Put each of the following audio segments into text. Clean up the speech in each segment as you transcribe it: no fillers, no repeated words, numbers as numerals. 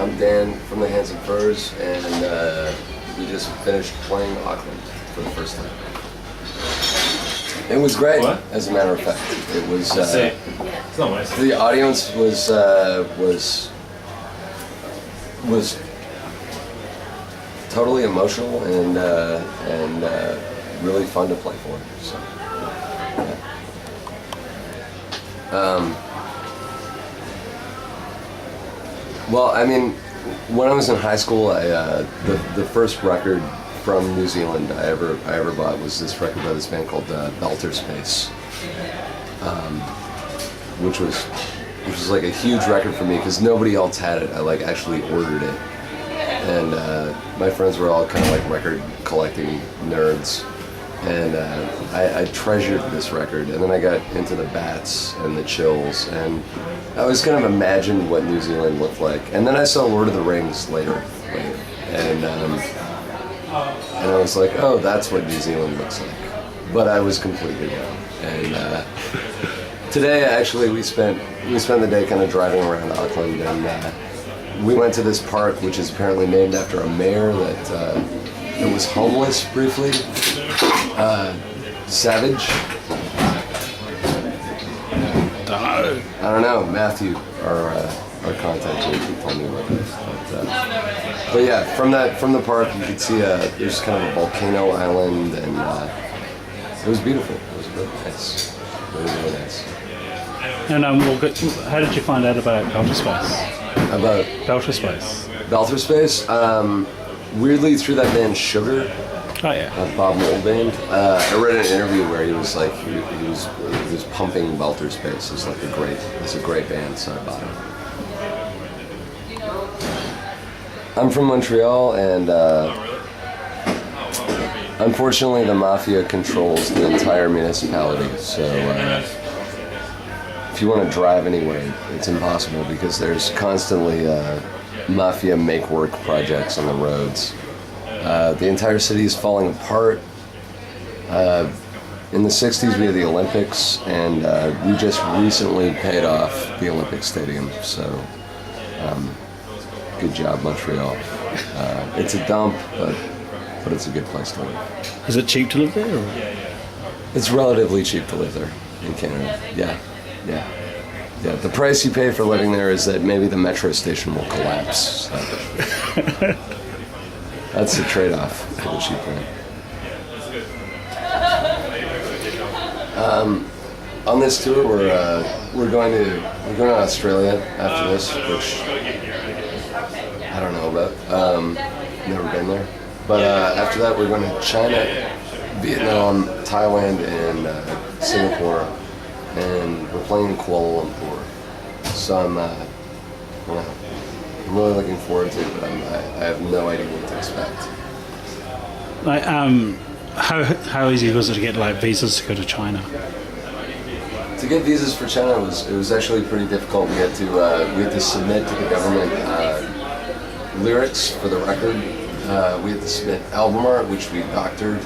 I'm Dan from the Handsome Furs, and we just finished playing Auckland for the first time. It was great, as a matter of fact. It was. The audience was totally emotional and really fun to play for. So, yeah. Well, I mean, when I was in high school, the first record from New Zealand I ever bought was this record by this band called Belter Space, which was like a huge record for me because nobody else had it. I like actually ordered it, and my friends were all kind of like record collecting nerds, and I treasured this record. And then I got into the Bats and the Chills, and I was kind of imagined what New Zealand looked like. And then I saw Lord of the Rings later, and I was like, oh, that's what New Zealand looks like. But I was completely wrong. And today, actually, we spent the day kind of driving around Auckland, and we went to this park, which is apparently named after a mayor that was homeless briefly. Savage. I don't know. Matthew, our contact agent, told me about this. But yeah, from the park, you could see there's kind of a volcano island, and it was beautiful. It was really nice. Really nice. And how did you find out about Belter Space? About Belter Space. Belter Space? Weirdly, through that band Sugar. Oh yeah. Bob Mould band. I read an interview where he was like he was pumping Belter Space as like a great band, so I bought it. I'm from Montreal, and unfortunately the mafia controls the entire municipality, so if you want to drive anywhere, it's impossible because there's constantly mafia make-work projects on the roads. The entire city is falling apart. In the 60s we had the Olympics, and we just recently paid off the Olympic Stadium, so good job, Montreal. It's a dump, but it's a good place to live. Is it cheap to live there? Or? It's relatively cheap to live there in Canada. Yeah. The price you pay for living there is that maybe the metro station will collapse. So. That's the trade-off for the cheap rent. On this tour, we're going to Australia after this, which I don't know about. Never been there. But after that, we're going to China, Vietnam, Thailand, and Singapore, and we're playing in Kuala Lumpur. So I'm really looking forward to it, but I have no idea what to expect. Like, how easy was it to get like visas to go to China? To get visas for China it was actually pretty difficult. We had to submit to the government lyrics for the record. We had to submit album art, which we doctored.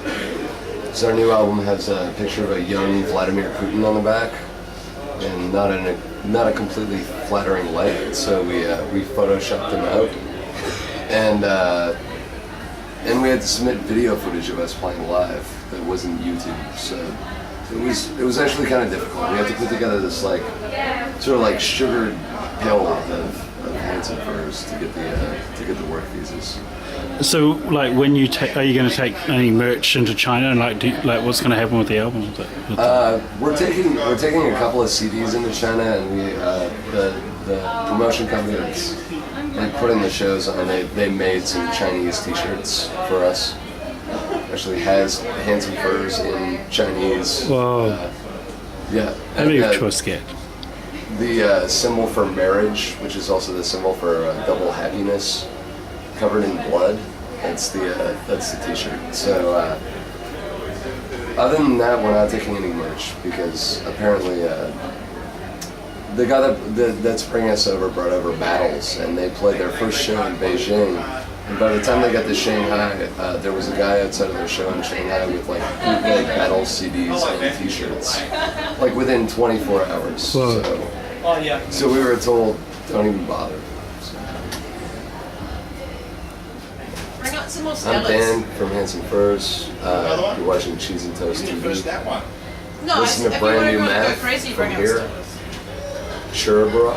So our new album has a picture of a young Vladimir Putin on the back, and not a completely flattering light. So we photoshopped him out, and we had to submit video footage of us playing live that wasn't YouTube. So it was actually kind of difficult. We had to put together this like sort of like sugared pill of Handsome Furs to get the work visas. So, like, when you are you going to take any merch into China, and like, what's going to happen with the album? We're taking a couple of CDs into China, and we the promotion company that's like putting the shows on, they made some Chinese T-shirts for us. Actually has Handsome Furs in Chinese. Whoa. Yeah. That'd be a choice get. The symbol for marriage, which is also the symbol for double happiness, covered in blood. That's the T-shirt. So other than that, we're not taking any merch because apparently the guy that's bringing us over brought over Battles, and they played their first show in Beijing. And by the time they got to Shanghai, there was a guy outside of their show in Shanghai with like bootleg Battles CDs and T-shirts, like within 24 hours. So we were told, don't even bother. So. I'm Dan from Hanson Furs. You're watching Cheese and Toast TV. No, Listen to if brand you new were going to go math crazy, from bring here. upstairs. Sure, bro.